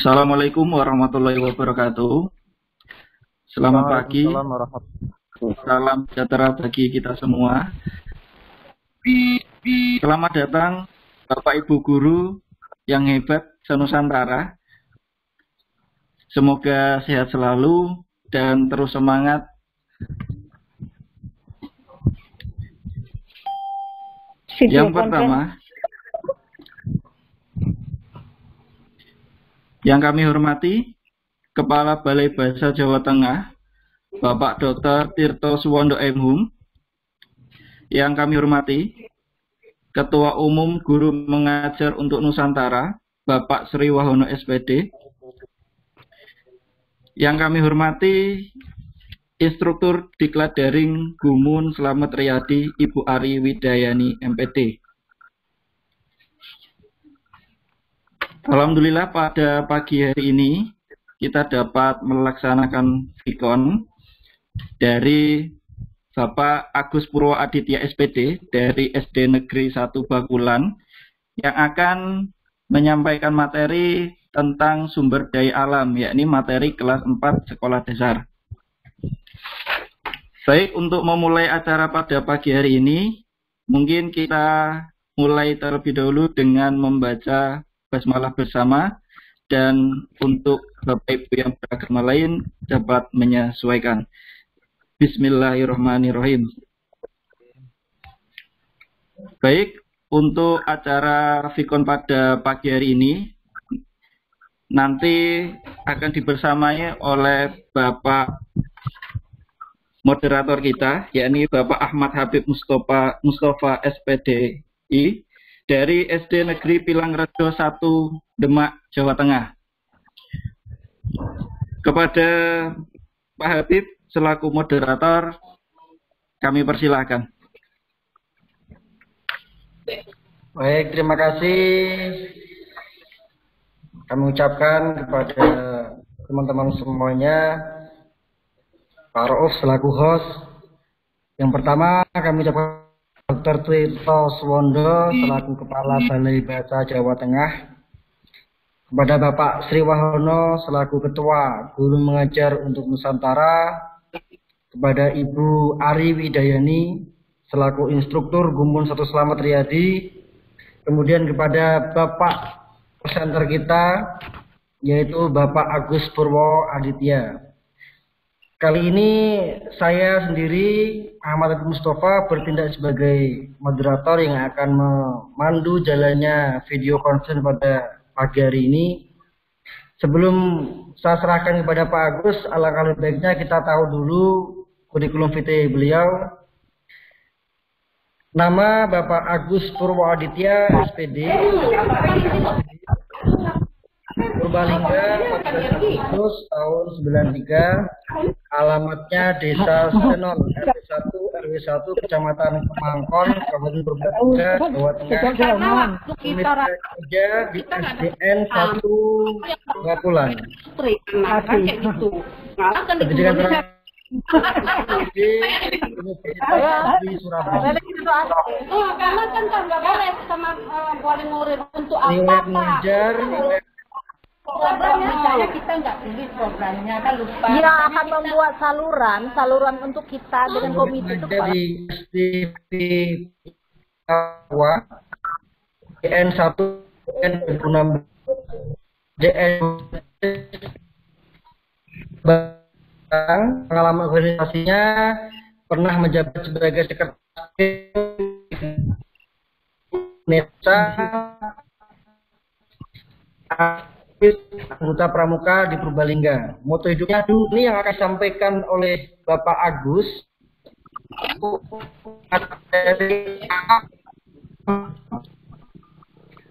Assalamualaikum warahmatullahi wabarakatuh. Selamat pagi. Waalaikumsalam warahmatullahi wabarakatuh. Salam sejahtera bagi kita semua. Selamat datang Bapak Ibu guru yang hebat se-Nusantara. Semoga sehat selalu dan terus semangat. Yang pertama, yang kami hormati Kepala Balai Bahasa Jawa Tengah, Bapak Dr. Tirto Suwondo MHum. Yang kami hormati Ketua Umum Guru Mengajar untuk Nusantara, Bapak Sri Wahono SPD. Yang kami hormati Instruktur Diklat Daring Gumun Slamet Riyadi, Ibu Ari Widayani MPD. Alhamdulillah pada pagi hari ini kita dapat melaksanakan vikon dari Bapak Agus Purwo Aditya SPD dari SD Negeri 1 Bakulan yang akan menyampaikan materi tentang sumber daya alam, yakni materi kelas 4 sekolah dasar. Baik, untuk memulai acara pada pagi hari ini, mungkin kita mulai terlebih dahulu dengan membaca basmalah bersama, dan untuk Bapak Ibu yang beragama lain dapat menyesuaikan. Bismillahirrahmanirrahim. Baik, untuk acara vikon pada pagi hari ini nanti akan dibersamai oleh Bapak moderator kita, yakni Bapak Ahmad Habib Mustafa SPDI dari SD Negeri Pilangrejo 1 Demak, Jawa Tengah. Kepada Pak Habib selaku moderator kami persilahkan. Baik, terima kasih. Kami ucapkan kepada teman-teman semuanya, Pak Rauf selaku host. Yang pertama kami ucapkan Dr. Tirto Suwondo selaku Kepala Balai Bahasa Jawa Tengah, kepada Bapak Sri Wahono selaku Ketua Guru Mengajar untuk Nusantara, kepada Ibu Ari Widayani selaku Instruktur Gumun 1 Slamet Riyadi, kemudian kepada Bapak presenter kita yaitu Bapak Agus Purwo Aditya. Kali ini saya sendiri, Ahmad Habib Mustafa, bertindak sebagai moderator yang akan memandu jalannya video konferensi pada pagi hari ini. Sebelum saya serahkan kepada Pak Agus, alangkah lebih baiknya kita tahu dulu kurikulum vitae beliau. Nama Bapak Agus Purwo Aditya, SPD, Purbalingga, 14 Agustus tahun 93. Alamatnya Desa Senon, RW 1 Kecamatan Kemangkon, Kabupaten Purbalingga, Jawa Tengah. Unit kerja di SDN 1 Bakulan. Pendidikan di Surabaya. Karena kan nggak boleh sama boleh murid untuk apa? Programnya kita nggak beli programnya kan lupa. Dia akan membuat saluran untuk kita dengan komite itu Pak. Di STV Jawa JN 1 2016 JN pengalaman organisasinya pernah menjabat sebagai sekretaris NEPSA, anggota pramuka di Purbalingga. Moto hidupnya ini yang akan disampaikan oleh Bapak Agus.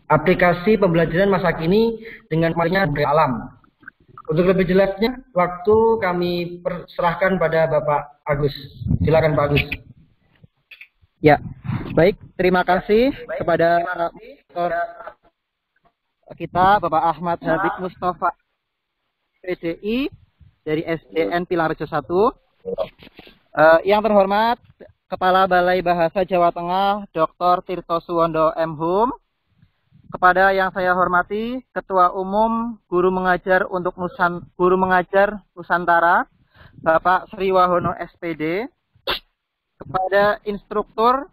Aplikasi pembelajaran masa kini dengan materinya budaya alam. Untuk lebih jelasnya, waktu kami perserahkan pada Bapak Agus. Silakan Pak Agus. Ya, baik. Terima kasih kepada kita Bapak Ahmad Habib Mustafa PDI dari SDN Pilangrejo 1. Yang terhormat Kepala Balai Bahasa Jawa Tengah Dr. Tirto Suwondo MHum, kepada yang saya hormati Ketua Umum Guru Mengajar Nusantara, Bapak Sri Wahono SPD, kepada instruktur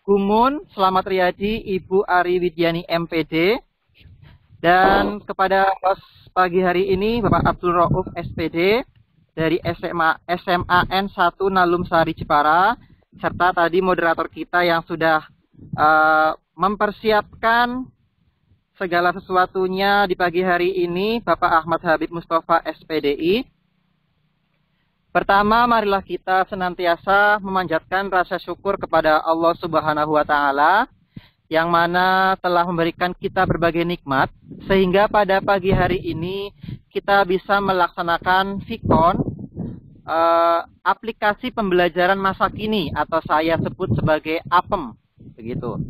Gumun Slamet Riyadi, Ibu Ari Widiani MPD, dan kepada host pagi hari ini Bapak Abdul Rauf SPD dari SMAN 1 Nalum Sari Jepara, serta tadi moderator kita yang sudah mempersiapkan segala sesuatunya di pagi hari ini, Bapak Ahmad Habib Mustafa SPDI. Pertama, marilah kita senantiasa memanjatkan rasa syukur kepada Allah Subhanahu wa Ta'ala, yang mana telah memberikan kita berbagai nikmat, sehingga pada pagi hari ini kita bisa melaksanakan Fikon, aplikasi pembelajaran masa kini, atau saya sebut sebagai APEM. Begitu.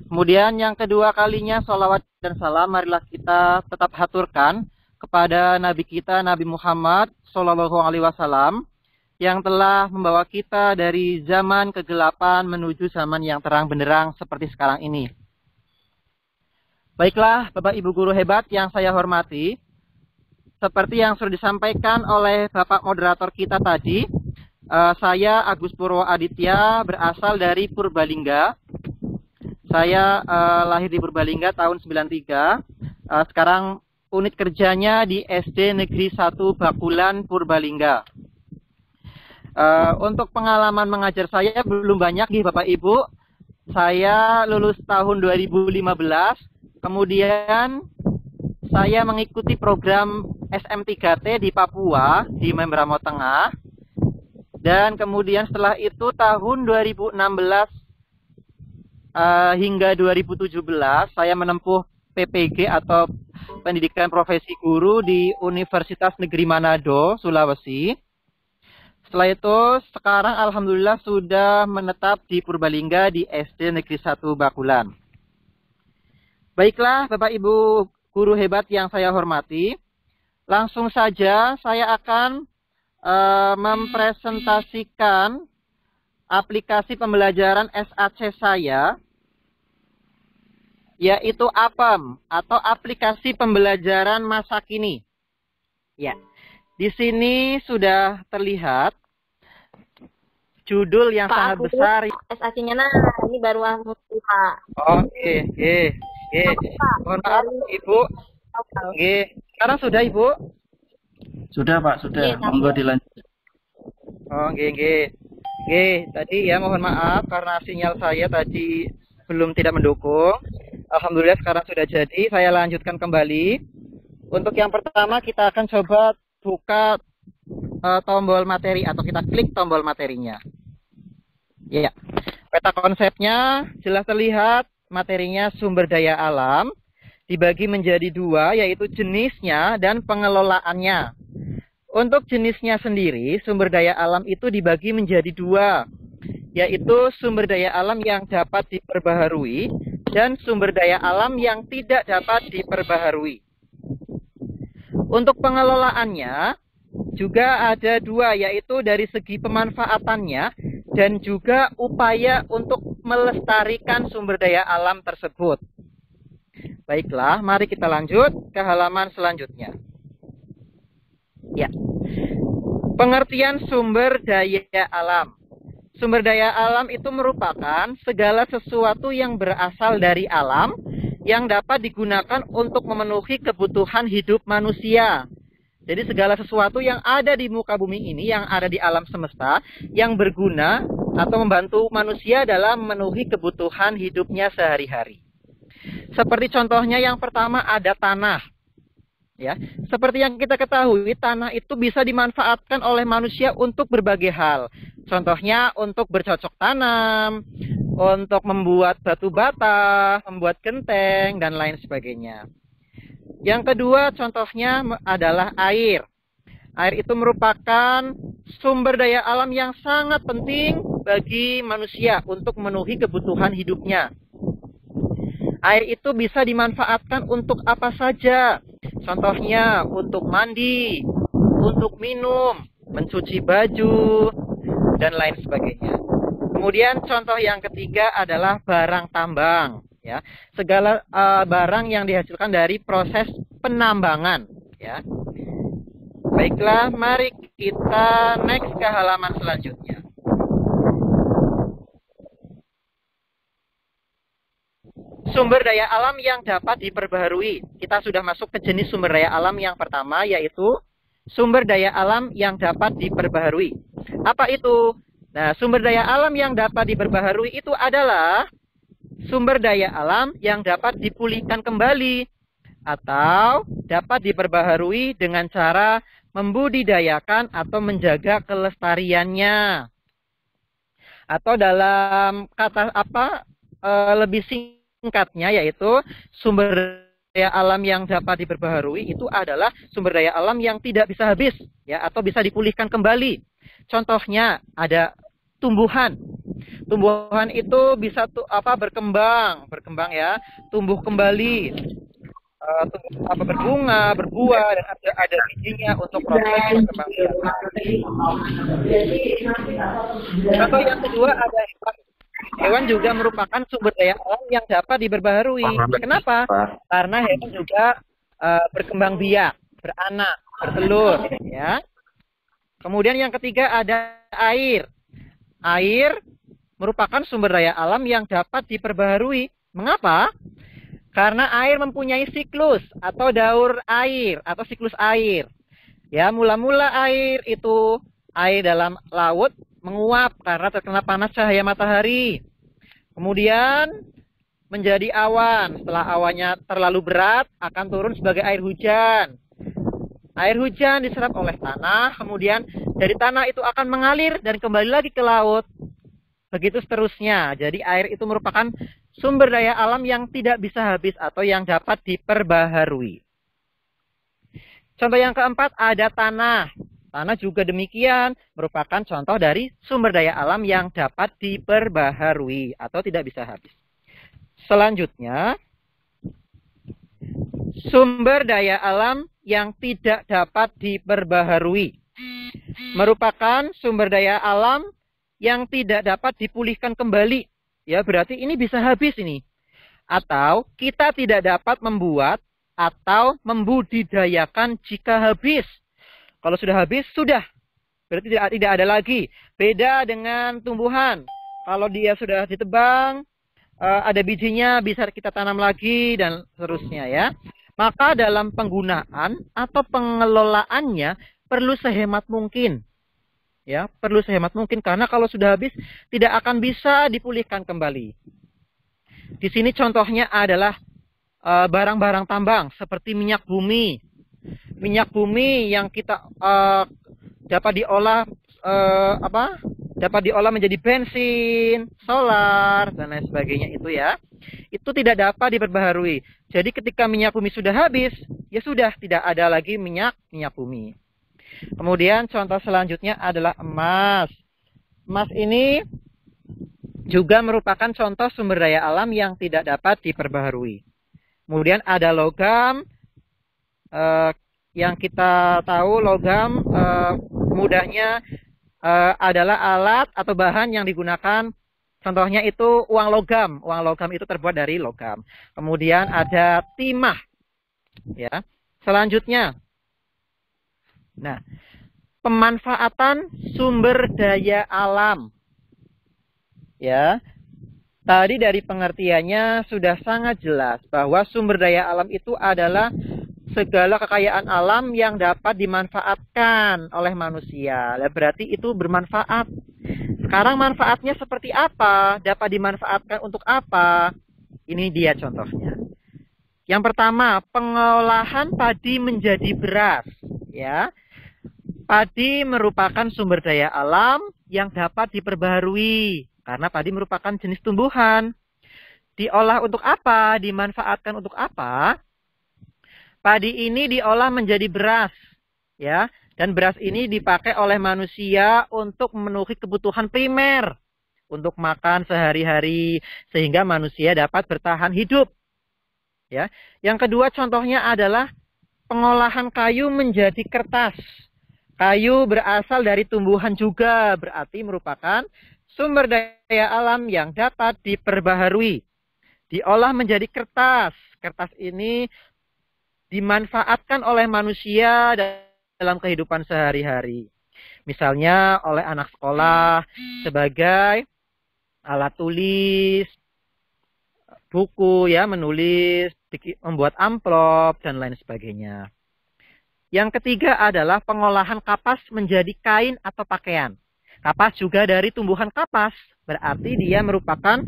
Kemudian yang kedua kalinya, sholawat dan salam marilah kita tetap haturkan kepada Nabi kita, Nabi Muhammad Sallallahu Alaihi Wasallam, yang telah membawa kita dari zaman kegelapan menuju zaman yang terang benderang seperti sekarang ini. Baiklah, Bapak Ibu guru hebat yang saya hormati, seperti yang sudah disampaikan oleh Bapak moderator kita tadi, saya Agus Purwo Aditya berasal dari Purbalingga. Saya lahir di Purbalingga tahun 93. Sekarang unit kerjanya di SD Negeri 1 Bakulan Purbalingga. Untuk pengalaman mengajar saya belum banyak nih Bapak Ibu. Saya lulus tahun 2015. Kemudian saya mengikuti program SM3T di Papua, di Membramo Tengah. Dan kemudian setelah itu tahun 2016 hingga 2017 saya menempuh PPG atau Pendidikan Profesi Guru di Universitas Negeri Manado, Sulawesi. Setelah itu sekarang alhamdulillah sudah menetap di Purbalingga di SD Negeri 1 Bakulan. Baiklah Bapak Ibu guru hebat yang saya hormati, langsung saja saya akan mempresentasikan aplikasi pembelajaran SAC saya, yaitu APEM atau aplikasi pembelajaran masa kini. Ya, di sini sudah terlihat judul yang sangat besar. SAC-nya nah, ini baru Pak. Oke. Mohon maaf Ibu. Oke. Sekarang sudah Ibu? Sudah Pak, sudah. Monggo dilanjut. Oke. Tadi ya mohon maaf karena sinyal saya tadi belum tidak mendukung. Alhamdulillah sekarang sudah jadi. Saya lanjutkan kembali. Untuk yang pertama kita akan coba buka tombol materi atau kita klik tombol materinya. Ya. Peta konsepnya jelas terlihat, materinya sumber daya alam dibagi menjadi dua, yaitu jenisnya dan pengelolaannya. Untuk jenisnya sendiri, sumber daya alam itu dibagi menjadi dua, yaitu sumber daya alam yang dapat diperbaharui dan sumber daya alam yang tidak dapat diperbaharui. Untuk pengelolaannya juga ada dua, yaitu dari segi pemanfaatannya dan juga upaya untuk melestarikan sumber daya alam tersebut. Baiklah, mari kita lanjut ke halaman selanjutnya. Ya. Pengertian sumber daya alam. Sumber daya alam itu merupakan segala sesuatu yang berasal dari alam yang dapat digunakan untuk memenuhi kebutuhan hidup manusia. Jadi segala sesuatu yang ada di muka bumi ini, yang ada di alam semesta, yang berguna atau membantu manusia dalam memenuhi kebutuhan hidupnya sehari-hari. Seperti contohnya yang pertama ada tanah. Ya, seperti yang kita ketahui, tanah itu bisa dimanfaatkan oleh manusia untuk berbagai hal. Contohnya untuk bercocok tanam, untuk membuat batu bata, membuat genteng, dan lain sebagainya. Yang kedua contohnya adalah air. Air itu merupakan sumber daya alam yang sangat penting bagi manusia untuk memenuhi kebutuhan hidupnya. Air itu bisa dimanfaatkan untuk apa saja. Contohnya untuk mandi, untuk minum, mencuci baju, dan lain sebagainya. Kemudian contoh yang ketiga adalah barang tambang. ya. Segala barang yang dihasilkan dari proses penambangan, ya. Baiklah, mari kita next ke halaman selanjutnya. Sumber daya alam yang dapat diperbaharui. Kita sudah masuk ke jenis sumber daya alam yang pertama, yaitu sumber daya alam yang dapat diperbaharui. Apa itu? Nah, sumber daya alam yang dapat diperbaharui itu adalah sumber daya alam yang dapat dipulihkan kembali atau dapat diperbaharui dengan cara membudidayakan atau menjaga kelestariannya. Atau dalam kata lebih singkatnya, yaitu sumber daya alam yang dapat diperbaharui itu adalah sumber daya alam yang tidak bisa habis, ya, atau bisa dipulihkan kembali. Contohnya ada tumbuhan. Tumbuhan itu bisa berkembang ya, tumbuh kembali, berbunga, berbuah, dan ada bijinya untuk proses perkembangan. Atau yang kedua ada hewan juga merupakan sumber daya alam yang dapat diperbaharui. Kenapa? Karena hewan juga berkembang biak, beranak, bertelur, ya. Kemudian yang ketiga ada air. Air merupakan sumber daya alam yang dapat diperbaharui. Mengapa? Karena air mempunyai siklus atau daur air atau siklus air. Ya, mula-mula air itu air dalam laut menguap karena terkena panas cahaya matahari. Kemudian menjadi awan. Setelah awannya terlalu berat, akan turun sebagai air hujan. Air hujan diserap oleh tanah, kemudian dari tanah itu akan mengalir dan kembali lagi ke laut. Begitu seterusnya. Jadi air itu merupakan sumber daya alam yang tidak bisa habis atau yang dapat diperbaharui. Contoh yang keempat ada tanah. Tanah juga demikian, merupakan contoh dari sumber daya alam yang dapat diperbaharui atau tidak bisa habis. Selanjutnya, sumber daya alam yang tidak dapat diperbaharui. Merupakan sumber daya alam yang tidak dapat dipulihkan kembali. Ya, berarti ini bisa habis ini. Atau kita tidak dapat membuat atau membudidayakan jika habis. Kalau sudah habis, sudah. Berarti tidak ada lagi. Beda dengan tumbuhan. Kalau dia sudah ditebang, ada bijinya, bisa kita tanam lagi, dan seterusnya, ya. Maka dalam penggunaan atau pengelolaannya perlu sehemat mungkin. Ya, perlu sehemat mungkin karena kalau sudah habis tidak akan bisa dipulihkan kembali. Di sini contohnya adalah barang-barang tambang seperti minyak bumi. Minyak bumi yang kita dapat diolah dapat diolah menjadi bensin, solar, dan lain sebagainya itu, ya. Itu tidak dapat diperbaharui. Jadi ketika minyak bumi sudah habis, ya sudah tidak ada lagi minyak bumi. Kemudian contoh selanjutnya adalah emas. Emas ini juga merupakan contoh sumber daya alam yang tidak dapat diperbaharui. Kemudian ada logam, yang kita tahu logam mudahnya adalah alat atau bahan yang digunakan. Contohnya itu uang logam. Uang logam itu terbuat dari logam. Kemudian ada timah. Ya. Selanjutnya, nah, pemanfaatan sumber daya alam. Ya. Tadi dari pengertiannya sudah sangat jelas bahwa sumber daya alam itu adalah segala kekayaan alam yang dapat dimanfaatkan oleh manusia. Berarti itu bermanfaat. Sekarang manfaatnya seperti apa? Dapat dimanfaatkan untuk apa? Ini dia contohnya. Yang pertama, pengolahan padi menjadi beras. Ya. Padi merupakan sumber daya alam yang dapat diperbaharui. Karena padi merupakan jenis tumbuhan. Diolah untuk apa? Dimanfaatkan untuk apa? Padi ini diolah menjadi beras, ya, dan beras ini dipakai oleh manusia untuk memenuhi kebutuhan primer, untuk makan sehari-hari, sehingga manusia dapat bertahan hidup. Ya. Yang kedua contohnya adalah pengolahan kayu menjadi kertas. Kayu berasal dari tumbuhan juga, berarti merupakan sumber daya alam yang dapat diperbaharui. diolah menjadi kertas. Kertas ini dimanfaatkan oleh manusia dalam kehidupan sehari-hari. Misalnya oleh anak sekolah sebagai alat tulis, buku ya, menulis, membuat amplop, dan lain sebagainya. Yang ketiga adalah pengolahan kapas menjadi kain atau pakaian. Kapas juga dari tumbuhan kapas, berarti dia merupakan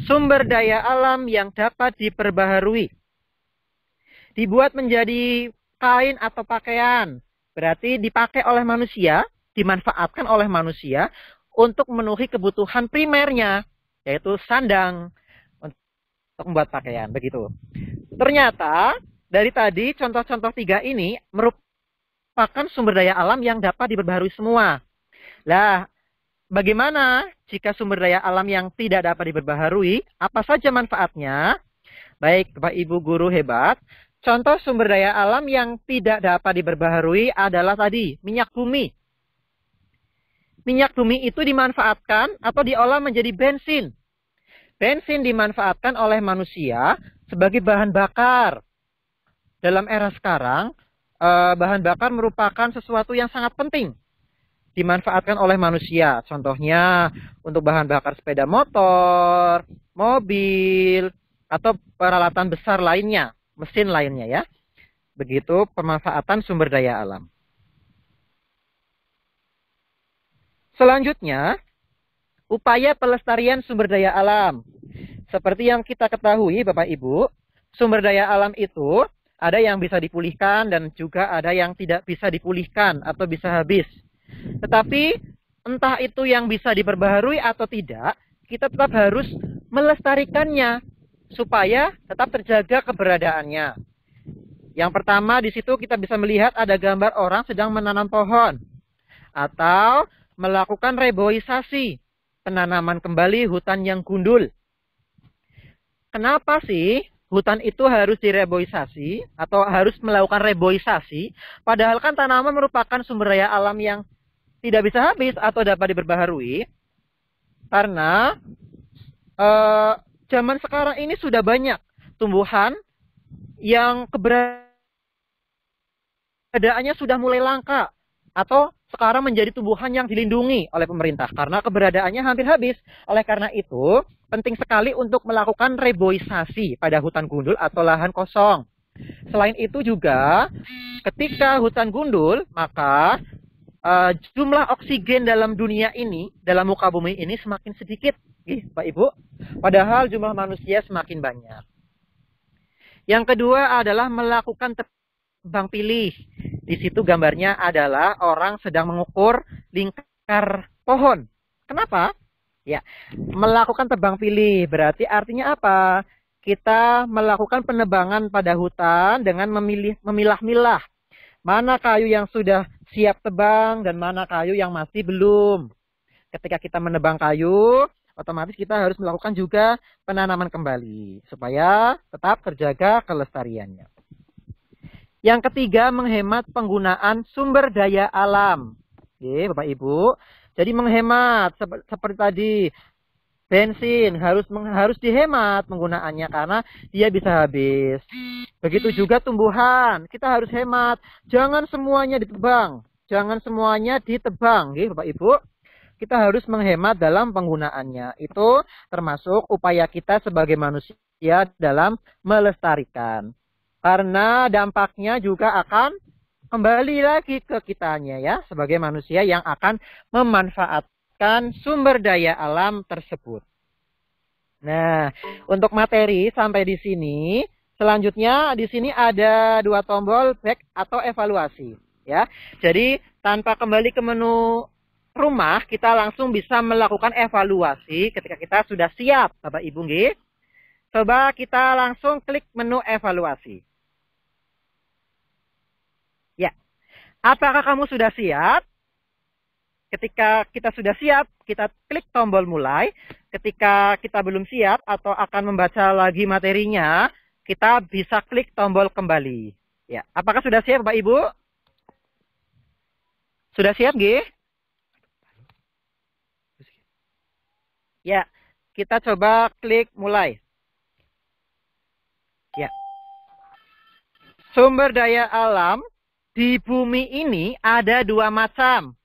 sumber daya alam yang dapat diperbaharui. Dibuat menjadi kain atau pakaian, berarti dipakai oleh manusia, dimanfaatkan oleh manusia untuk memenuhi kebutuhan primernya, yaitu sandang untuk membuat pakaian, begitu. Ternyata dari tadi contoh-contoh 3 ini merupakan sumber daya alam yang dapat diperbaharui semua. Lah, bagaimana jika sumber daya alam yang tidak dapat diperbaharui? Apa saja manfaatnya? Baik, Bapak Ibu guru hebat. Contoh sumber daya alam yang tidak dapat diperbaharui adalah tadi, minyak bumi. Minyak bumi itu dimanfaatkan atau diolah menjadi bensin. Bensin dimanfaatkan oleh manusia sebagai bahan bakar. Dalam era sekarang, bahan bakar merupakan sesuatu yang sangat penting. Dimanfaatkan oleh manusia. Contohnya untuk bahan bakar sepeda motor, mobil, atau peralatan besar lainnya, mesin lainnya ya. Begitu pemanfaatan sumber daya alam. Selanjutnya, upaya pelestarian sumber daya alam. Seperti yang kita ketahui Bapak Ibu, sumber daya alam itu ada yang bisa dipulihkan dan juga ada yang tidak bisa dipulihkan atau bisa habis. Tetapi entah itu yang bisa diperbaharui atau tidak, kita tetap harus melestarikannya supaya tetap terjaga keberadaannya. Yang pertama di situ kita bisa melihat ada gambar orang sedang menanam pohon atau melakukan reboisasi, penanaman kembali hutan yang gundul. Kenapa sih hutan itu harus direboisasi atau harus melakukan reboisasi? Padahal kan tanaman merupakan sumber daya alam yang tidak bisa habis atau dapat diperbaharui. Karena zaman sekarang ini sudah banyak tumbuhan yang keberadaannya sudah mulai langka atau sekarang menjadi tumbuhan yang dilindungi oleh pemerintah karena keberadaannya hampir habis. Oleh karena itu, penting sekali untuk melakukan reboisasi pada hutan gundul atau lahan kosong. Selain itu juga, ketika hutan gundul, maka jumlah oksigen dalam dunia ini, dalam muka bumi ini semakin sedikit, Pak Ibu. Padahal jumlah manusia semakin banyak. Yang kedua adalah melakukan tebang pilih. Di situ gambarnya adalah orang sedang mengukur lingkar pohon. Kenapa? Ya, melakukan tebang pilih berarti artinya apa? Kita melakukan penebangan pada hutan dengan memilah-milah. Mana kayu yang sudah siap tebang dan mana kayu yang masih belum. Ketika kita menebang kayu, otomatis kita harus melakukan juga penanaman kembali supaya tetap terjaga kelestariannya. Yang ketiga, menghemat penggunaan sumber daya alam. Oke, Bapak Ibu. Jadi menghemat seperti tadi, bensin harus dihemat penggunaannya karena dia bisa habis. Begitu juga tumbuhan, kita harus hemat. Jangan semuanya ditebang, jangan semuanya ditebang, Bapak Ibu. Kita harus menghemat dalam penggunaannya. Itu termasuk upaya kita sebagai manusia dalam melestarikan. Karena dampaknya juga akan kembali lagi ke kitanya ya, sebagai manusia yang akan memanfaatkan sumber daya alam tersebut. Nah, untuk materi sampai di sini, selanjutnya di sini ada 2 tombol back atau evaluasi ya. Jadi tanpa kembali ke menu rumah, kita langsung bisa melakukan evaluasi ketika kita sudah siap, Bapak Ibu nggih. Coba kita langsung klik menu evaluasi. Ya, apakah kamu sudah siap? Ketika kita sudah siap, kita klik tombol mulai. Ketika kita belum siap atau akan membaca lagi materinya, kita bisa klik tombol kembali. Ya, apakah sudah siap, Bapak Ibu? Sudah siap, nggih? Ya, kita coba klik mulai. Ya. Sumber daya alam di bumi ini ada dua macam,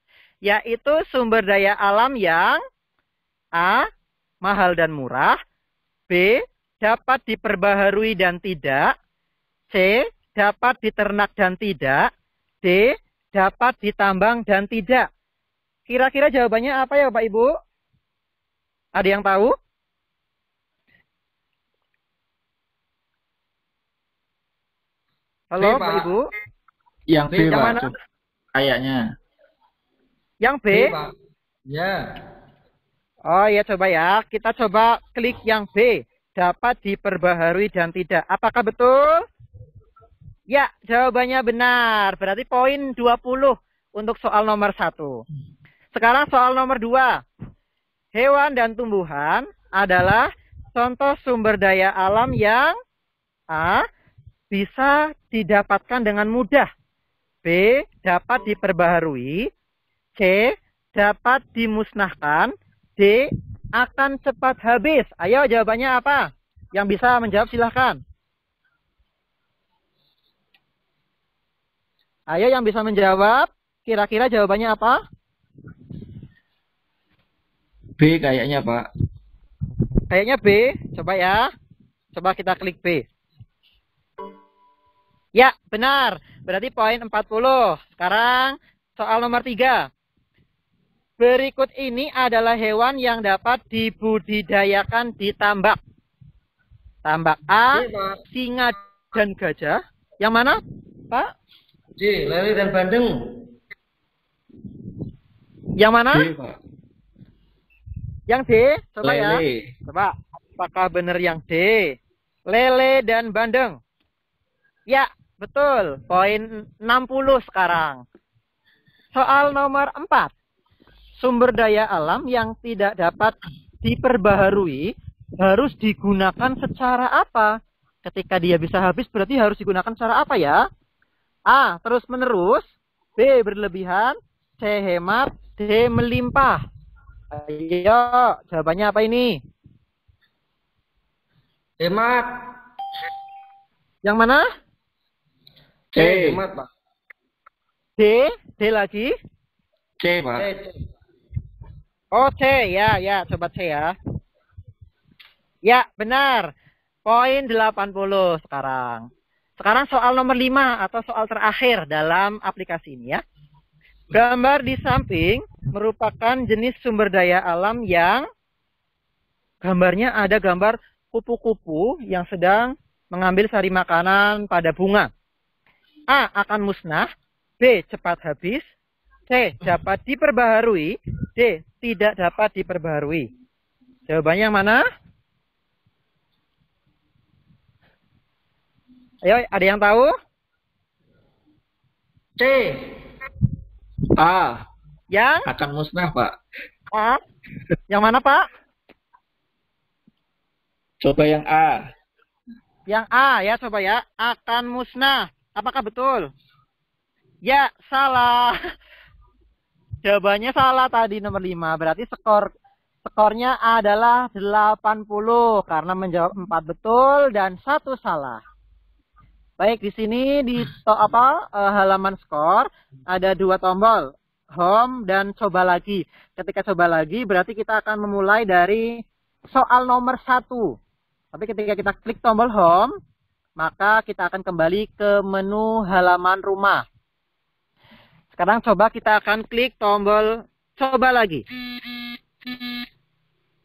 yaitu sumber daya alam yang A. mahal dan murah, B. dapat diperbaharui dan tidak, C. dapat diternak dan tidak, D. dapat ditambang dan tidak. Kira-kira jawabannya apa ya Bapak Ibu? Ada yang tahu? Halo B, Bapak Pak. Ibu? Yang B, Yang Pak. mana? Coba. Kayaknya. Yang B? Pak. Ya. Oh ya, coba ya. Kita coba klik yang B. Dapat diperbaharui dan tidak. Apakah betul? Ya, jawabannya benar. Berarti poin 20 untuk soal nomor 1. Sekarang soal nomor 2. Hewan dan tumbuhan adalah contoh sumber daya alam yang A. bisa didapatkan dengan mudah, B. dapat diperbaharui, C. dapat dimusnahkan, D. akan cepat habis. Ayo jawabannya apa? Yang bisa menjawab silahkan. Ayo yang bisa menjawab, kira-kira jawabannya apa? B kayaknya, Pak. Kayaknya B. Coba ya. Coba kita klik B. Ya, benar. Berarti poin 40. Sekarang soal nomor 3. Berikut ini adalah hewan yang dapat dibudidayakan di tambak. Tambak A, singa dan gajah. Yang mana, Pak? D. lele dan bandeng. Yang mana? B, Pak. Yang D. Coba ya. Lele. Coba. Apakah benar yang D? Lele dan bandeng. Ya, betul. Poin 60 sekarang. Soal nomor 4. Sumber daya alam yang tidak dapat diperbaharui harus digunakan secara apa? Ketika dia bisa habis berarti harus digunakan secara apa ya? A. terus menerus, B. berlebihan, C. hemat, D. melimpah. Ayo, jawabannya apa ini? Hemat. Yang mana? C. Hemat, Pak. D. D lagi. C, Pak. C. Oh, C. Ya, coba C ya. Ya, benar. Poin 80 sekarang. Sekarang soal nomor 5 atau soal terakhir dalam aplikasi ini ya. Gambar di samping merupakan jenis sumber daya alam yang gambarnya ada gambar kupu-kupu yang sedang mengambil sari makanan pada bunga. A. akan musnah, B. cepat habis, C. dapat diperbaharui, D. tidak dapat diperbaharui. Jawabannya yang mana? Ayo, ada yang tahu? C. A. Yang Akan musnah, Pak. A. Yang mana, Pak? Coba yang A. Yang A ya, coba ya. Akan musnah. Apakah betul? Ya, salah. Jawabannya salah tadi nomor 5. Berarti skornya adalah 80 karena menjawab 4 betul dan 1 salah. Baik, di sini di halaman skor ada 2 tombol, home dan coba lagi. Ketika coba lagi berarti kita akan memulai dari soal nomor 1. Tapi ketika kita klik tombol home, maka kita akan kembali ke menu halaman rumah. Sekarang coba kita akan klik tombol coba lagi.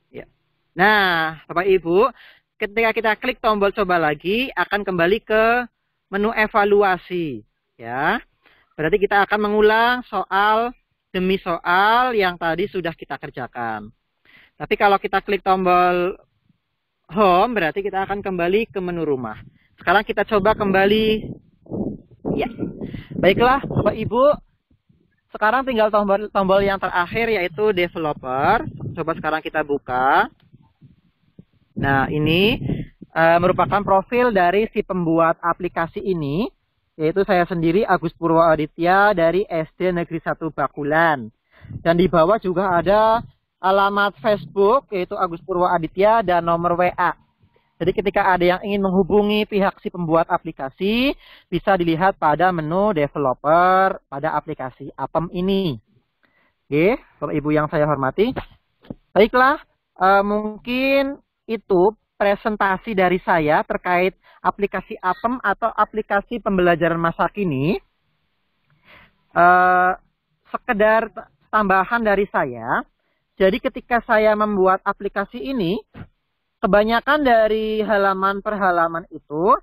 Ya. Nah, Bapak Ibu, ketika kita klik tombol coba lagi akan kembali ke menu evaluasi, ya. Berarti kita akan mengulang soal demi soal yang tadi sudah kita kerjakan. Tapi kalau kita klik tombol home, berarti kita akan kembali ke menu rumah. Sekarang kita coba kembali. Ya. Baiklah, Bapak Ibu. Sekarang tinggal tombol yang terakhir yaitu developer. Coba sekarang kita buka. Nah, ini merupakan profil dari si pembuat aplikasi ini, yaitu saya sendiri Agus Purwoaditya dari SD Negeri 1 Bakulan. Dan di bawah juga ada alamat Facebook, yaitu Agus Purwoaditya dan nomor WA. Jadi ketika ada yang ingin menghubungi pihak si pembuat aplikasi, bisa dilihat pada menu developer pada aplikasi Apem ini. Oke, Bapak Ibu yang saya hormati. Baiklah, mungkin itu presentasi dari saya terkait aplikasi Apem atau aplikasi pembelajaran masa kini. Sekedar tambahan dari saya. Jadi ketika saya membuat aplikasi ini, kebanyakan dari halaman per halaman itu,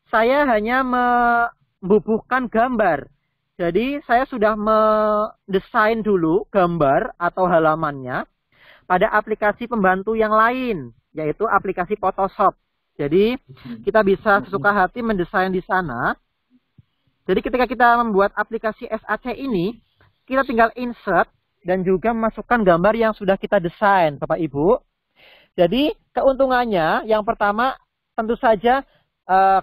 saya hanya membubuhkan gambar. Jadi saya sudah mendesain dulu gambar atau halamannya pada aplikasi pembantu yang lain, yaitu aplikasi Photoshop. Jadi kita bisa sesuka hati mendesain di sana. Jadi ketika kita membuat aplikasi SAC ini, kita tinggal insert dan juga memasukkan gambar yang sudah kita desain, Bapak Ibu. Jadi keuntungannya yang pertama tentu saja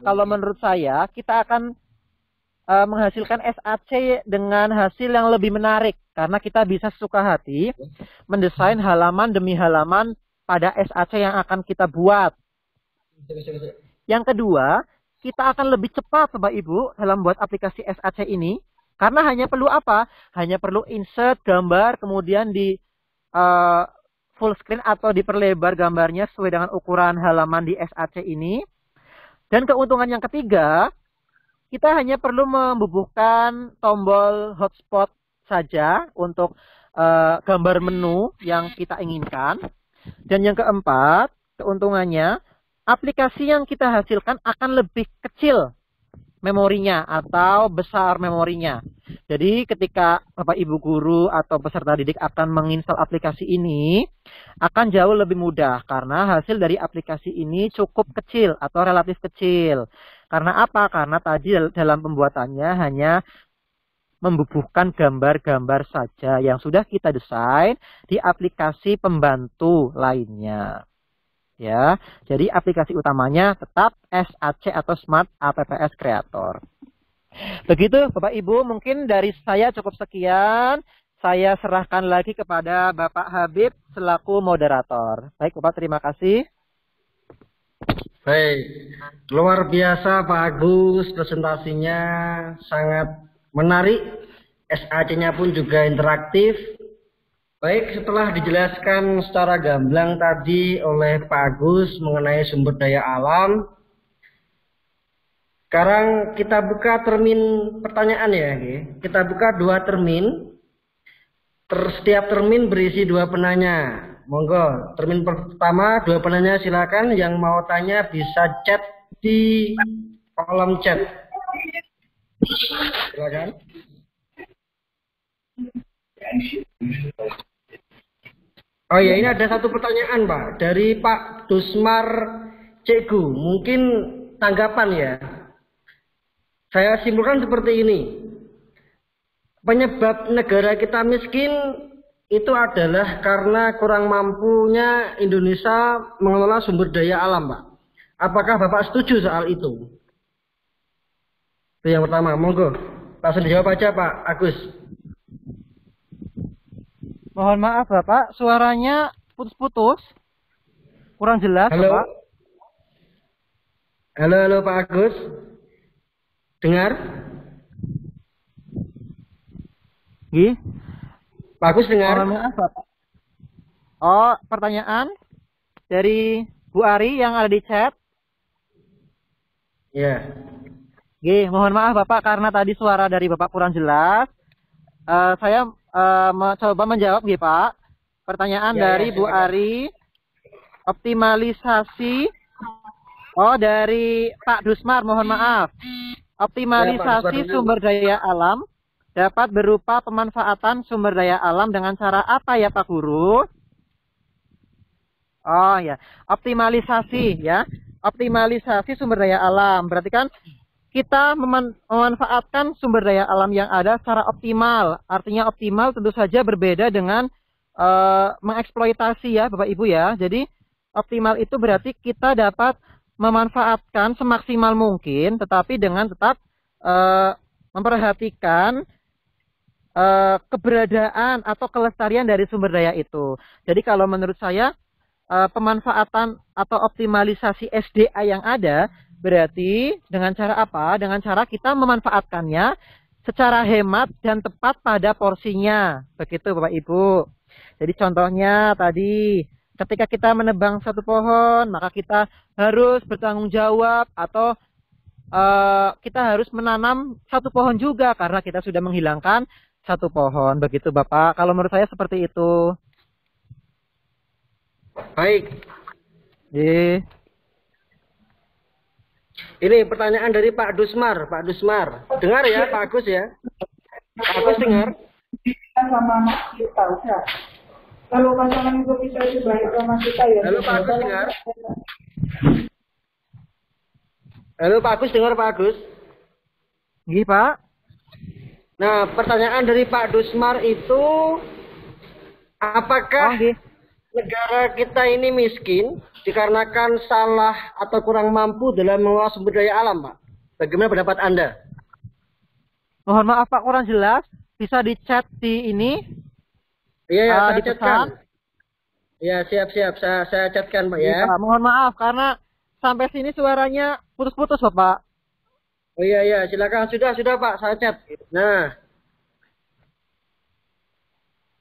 kalau menurut saya kita akan menghasilkan SAC dengan hasil yang lebih menarik. Karena kita bisa sesuka hati mendesain halaman demi halaman pada SAC yang akan kita buat. Yang kedua, kita akan lebih cepat Bapak Ibu dalam buat aplikasi SAC ini. Karena hanya perlu apa? Hanya perlu insert gambar, kemudian di full screen atau diperlebar gambarnya sesuai dengan ukuran halaman di SAC ini. Dan keuntungan yang ketiga, kita hanya perlu membubuhkan tombol hotspot saja untuk gambar menu yang kita inginkan. Dan yang keempat, keuntungannya, aplikasi yang kita hasilkan akan lebih kecil memorinya atau besar memorinya. Jadi ketika Bapak Ibu guru atau peserta didik akan menginstal aplikasi ini, akan jauh lebih mudah karena hasil dari aplikasi ini cukup kecil atau relatif kecil. Karena apa? Karena tadi dalam pembuatannya hanya membubuhkan gambar-gambar saja yang sudah kita desain di aplikasi pembantu lainnya. Ya, jadi aplikasi utamanya tetap SAC atau Smart APPS Creator. Begitu Bapak Ibu, mungkin dari saya cukup sekian. Saya serahkan lagi kepada Bapak Habib selaku moderator. Baik Bapak, terima kasih. Baik, luar biasa Pak Agus, presentasinya sangat menarik. SAC-nya pun juga interaktif. Baik, setelah dijelaskan secara gamblang tadi oleh Pak Agus mengenai sumber daya alam, sekarang kita buka termin pertanyaan ya. Kita buka 2 termin. Setiap termin berisi 2 penanya. Monggo, termin pertama 2 penanya silakan. Yang mau tanya bisa chat di kolom chat. Silakan. Oh ya, ini ada satu pertanyaan Pak dari Pak Dusmar Cegu. Mungkin tanggapan ya. Saya simpulkan seperti ini. Penyebab negara kita miskin itu adalah karena kurang mampunya Indonesia mengelola sumber daya alam Pak. Apakah Bapak setuju soal itu? Itu yang pertama, monggo. Langsung dijawab aja Pak Agus. Mohon maaf Bapak, suaranya putus-putus. Kurang jelas Halo. Bapak. Halo Pak Agus. Dengar? Gih. Pak Agus dengar? Mohon maaf Bapak. Oh, pertanyaan dari Bu Ari yang ada di chat. Ya. Gih, mohon maaf Bapak karena tadi suara dari Bapak kurang jelas. Saya coba menjawab Gih Pak. Pertanyaan dari Bu Ari. Optimalisasi. Oh, dari Pak Dusmar, mohon maaf. Optimalisasi sumber daya alam dapat berupa pemanfaatan sumber daya alam dengan cara apa ya Pak Guru? Oh ya, optimalisasi ya. Optimalisasi sumber daya alam. Berarti kan kita memanfaatkan sumber daya alam yang ada secara optimal. Artinya optimal tentu saja berbeda dengan mengeksploitasi ya Bapak Ibu ya. Jadi optimal itu berarti kita dapat memanfaatkan semaksimal mungkin, tetapi dengan tetap memperhatikan keberadaan atau kelestarian dari sumber daya itu. Jadi kalau menurut saya pemanfaatan atau optimalisasi SDA yang ada, berarti dengan cara apa? Dengan cara kita memanfaatkannya secara hemat dan tepat pada porsinya. Begitu Bapak Ibu. Jadi contohnya tadi, ketika kita menebang satu pohon, maka kita harus bertanggung jawab atau kita harus menanam satu pohon juga karena kita sudah menghilangkan satu pohon. Begitu Bapak. Kalau menurut saya seperti itu. Baik. Ini pertanyaan dari Pak Dusmar. Pak Dusmar, dengar ya Pak Agus ya. Pak Agus dengar. Sama anak kita udah. Kalau pasangan itu kita itu baik sama kita ya. Halo Pak Agus dengar. Halo Pak Agus dengar Pak Agus. Nggih Pak. Nah pertanyaan dari Pak Dusmar itu, apakah negara kita ini miskin dikarenakan salah atau kurang mampu dalam mengelola sumber daya alam, Pak? Bagaimana pendapat Anda? Mohon maaf Pak, kurang jelas. Bisa di-chat di ini? Iya, ya, saya di chatkan. Ya, siap. Saya chatkan, Pak ya. Pak, mohon maaf karena sampai sini suaranya putus-putus, Bapak. Oh iya, silakan. Sudah Pak, saya chat. Nah.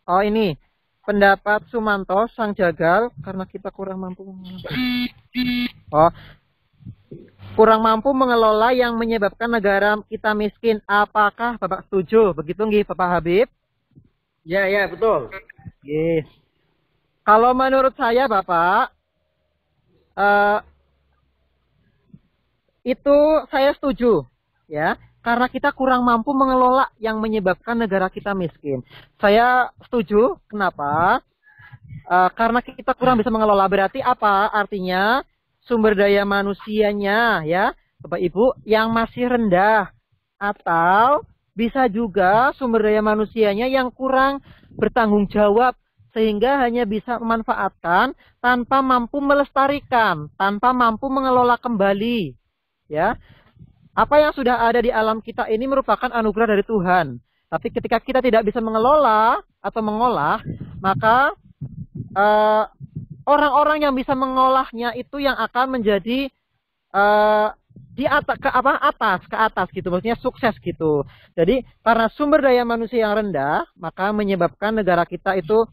Oh ini. Pendapat Sumanto sang jagal karena kita kurang mampu kurang mampu mengelola yang menyebabkan negara kita miskin. Apakah Bapak setuju? Begitu nggih Bapak Habib? Ya, betul. Yes. Kalau menurut saya Bapak itu saya setuju ya. Karena kita kurang mampu mengelola yang menyebabkan negara kita miskin. Saya setuju. Kenapa? Karena kita kurang bisa mengelola. Berarti apa? Artinya sumber daya manusianya ya, Bapak Ibu, yang masih rendah. Atau bisa juga sumber daya manusianya yang kurang bertanggung jawab. Sehingga hanya bisa memanfaatkan tanpa mampu melestarikan. Tanpa mampu mengelola kembali. Ya. Apa yang sudah ada di alam kita ini merupakan anugerah dari Tuhan. Tapi ketika kita tidak bisa mengelola atau mengolah, maka orang-orang yang bisa mengolahnya itu yang akan menjadi di atas ke atas gitu, maksudnya sukses gitu. Jadi karena sumber daya manusia yang rendah, maka menyebabkan negara kita itu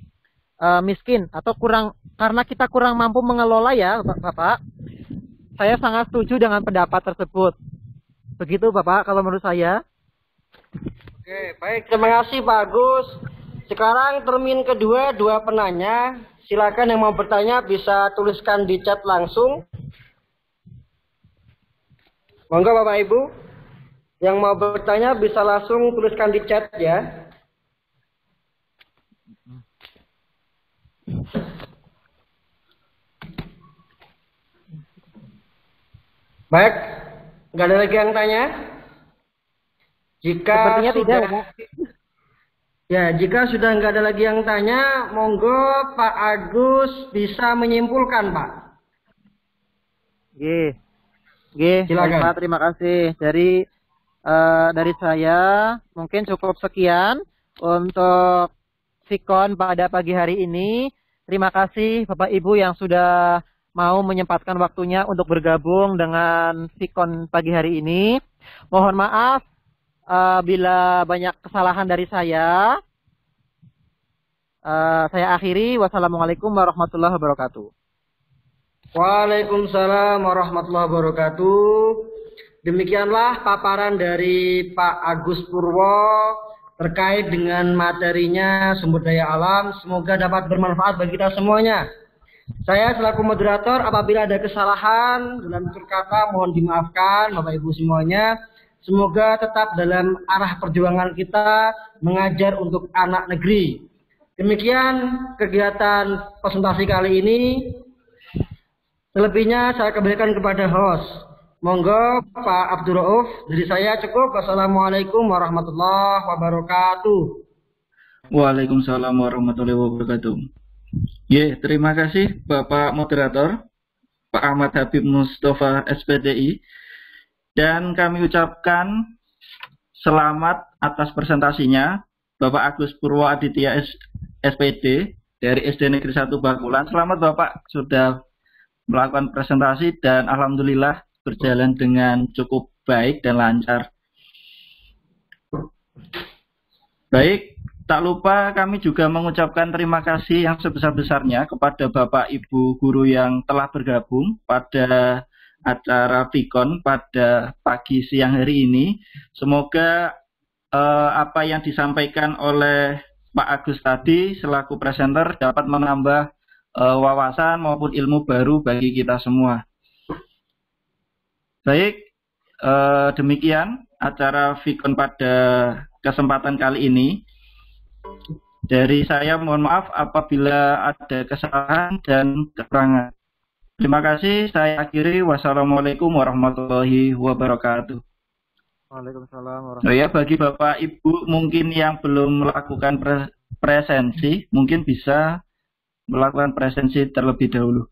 miskin atau karena kita kurang mampu mengelola ya, Bapak. Saya sangat setuju dengan pendapat tersebut. Begitu Bapak, kalau menurut saya. Oke, baik. Terima kasih Pak Agus. Sekarang termin kedua, 2 penanya. Silakan yang mau bertanya bisa tuliskan di chat langsung. Monggo Bapak Ibu. Yang mau bertanya bisa langsung tuliskan di chat ya. Baik. Nggak ada lagi yang tanya? Jika Sepertinya sudah, tidak, Pak. Ya, jika sudah nggak ada lagi yang tanya, monggo Pak Agus bisa menyimpulkan, Pak. Silakan. Pak, terima kasih. Dari saya mungkin cukup sekian untuk Sikon pada pagi hari ini. Terima kasih Bapak Ibu yang sudah mau menyempatkan waktunya untuk bergabung dengan Sikon pagi hari ini. Mohon maaf bila banyak kesalahan dari saya. Saya akhiri. Wassalamualaikum warahmatullahi wabarakatuh. Waalaikumsalam warahmatullahi wabarakatuh. Demikianlah paparan dari Pak Agus Purwo terkait dengan materinya sumber daya alam. Semoga dapat bermanfaat bagi kita semuanya. Saya selaku moderator, apabila ada kesalahan dalam tutur kata mohon dimaafkan Bapak Ibu semuanya. Semoga tetap dalam arah perjuangan kita mengajar untuk anak negeri. Demikian kegiatan presentasi kali ini. Selebihnya saya kembalikan kepada host. Monggo Pak Abdul Rauf. Dari saya cukup. Wassalamualaikum warahmatullahi wabarakatuh. Waalaikumsalam warahmatullahi wabarakatuh. Terima kasih Bapak Moderator, Pak Ahmad Habib Mustafa SPDI, dan kami ucapkan selamat atas presentasinya Bapak Agus Purwo Aditya SPD dari SD Negeri 1 Bakulan. Selamat Bapak sudah melakukan presentasi dan alhamdulillah berjalan dengan cukup baik dan lancar. Baik, tak lupa kami juga mengucapkan terima kasih yang sebesar-besarnya kepada Bapak Ibu guru yang telah bergabung pada acara Vikon pada pagi siang hari ini. Semoga apa yang disampaikan oleh Pak Agus tadi selaku presenter dapat menambah wawasan maupun ilmu baru bagi kita semua. Baik, demikian acara Vikon pada kesempatan kali ini. Dari saya mohon maaf apabila ada kesalahan dan kekurangan. Terima kasih, saya akhiri. Wassalamualaikum warahmatullahi wabarakatuh. Waalaikumsalam Oh ya, bagi Bapak Ibu mungkin yang belum melakukan presensi, mungkin bisa melakukan presensi terlebih dahulu.